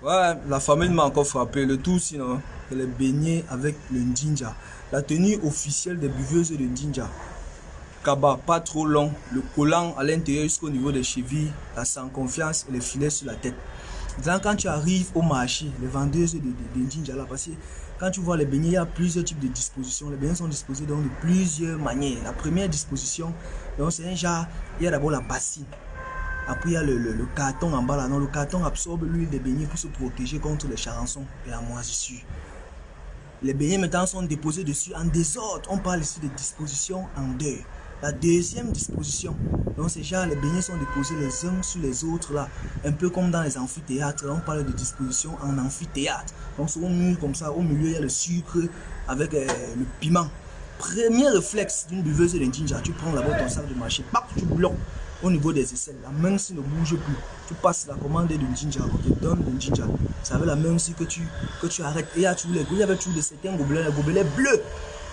Ouais, la famille m'a encore frappé. Le tout, sinon, c'est les beignets avec le Njinja. La tenue officielle des buveuses de Njinja. Kaba, pas trop long, le collant à l'intérieur jusqu'au niveau des chevilles, la sans confiance et les filets sur la tête. Donc, quand tu arrives au marché, les vendeuses de Njinja là, parce que quand tu vois les beignets, il y a plusieurs types de dispositions. Les beignets sont disposés donc de plusieurs manières. La première disposition, c'est un genre, il y a d'abord la bassine. Après, il y a le carton en bas là. Non, le carton absorbe l'huile des beignets pour se protéger contre les charançons et la moisissure. Les beignets maintenant sont déposés dessus en désordre. On parle ici de disposition en deux. La deuxième disposition, donc c'est genre les beignets sont déposés les uns sur les autres là, un peu comme dans les amphithéâtres. Là, on parle de disposition en amphithéâtre. Donc sur un mur comme ça, au milieu il y a le sucre avec le piment. Premier réflexe d'une buveuse de Njinja, tu prends d'abord ton sac de marché, paf, tu bloques au niveau des aisselles. La main si ne bouge plus. Tu passes la commande de Njinja, on te donne de Njinja. C'est avec la main si que tu arrêtes. Et il y a toujours il y avait toujours certains gobelets, les gobelets bleus.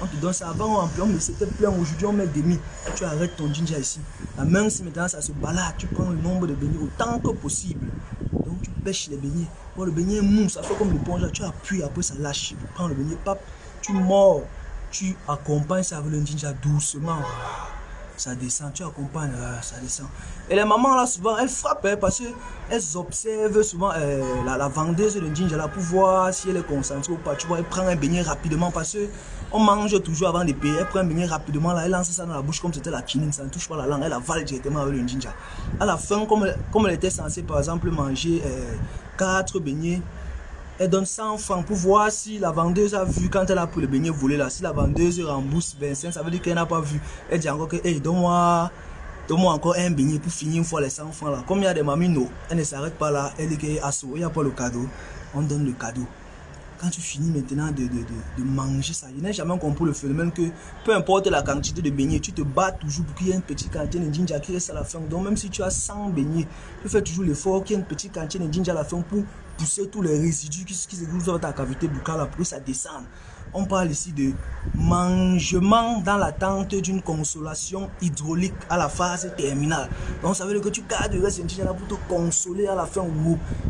On te donne ça avant, mais c'était plein. Aujourd'hui, on met demi. Tu arrêtes ton Njinja ici. La main si maintenant ça se balade, tu prends le nombre de beignets autant que possible. Donc tu pêches les beignets. Bon, le beignet mou, ça fait comme l'éponge. Tu appuies, après ça lâche. Tu prends le beignet, pap, tu mords. Tu accompagnes ça avec le Njinja doucement. Ça descend, tu accompagnes, ça descend. Et les mamans là, souvent, elles frappent parce qu'elles observent souvent la vendeuse de Njinja là pour voir si elle est concentrée ou pas. Tu vois, elle prend un beignet rapidement parce qu'on mange toujours avant de payer. Elle prend un beignet rapidement là, elle lance ça dans la bouche comme c'était la quinine, ça ne touche pas la langue, elle avale directement avec le Njinja. À la fin, comme elle était censée par exemple manger 4 beignets, elle donne 100 francs pour voir si la vendeuse a vu quand elle a pris le beignet volé là. Si la vendeuse rembourse 25, ça veut dire qu'elle n'a pas vu. Elle dit encore que, hey, donne-moi encore un beignet pour finir une fois les 100 francs là. Comme il y a des mamies, non, elle ne s'arrête pas là. Elle dit qu'il n'y a pas le cadeau. On donne le cadeau. Quand tu finis maintenant de manger ça, je n'ai jamais compris le phénomène que peu importe la quantité de beignets, tu te bats toujours pour qu'il y ait une petite quantité de Njinja qui reste à la fin. Donc même si tu as 100 beignets, tu fais toujours l'effort qu'il y ait une petite quantité de Njinja à la fin pour pousser tous les résidus qui se trouvent dans ta cavité buccale pour que ça descende. On parle ici de mangement dans l'attente d'une consolation hydraulique à la phase terminale. Donc ça veut dire que tu gardes le reste de Njinja pour te consoler à la fin.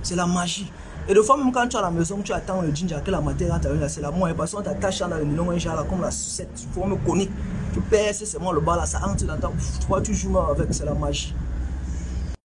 C'est la magie. Et de fois même quand tu es à la maison, tu attends le Njinja que la matière rentre, c'est la moelle. Parce qu'on t'attache dans le nylon, comme la sucette, forme conique. Tu perces seulement le bas là, ça entre dans ta. Tu vois, tu joues avec, c'est la magie.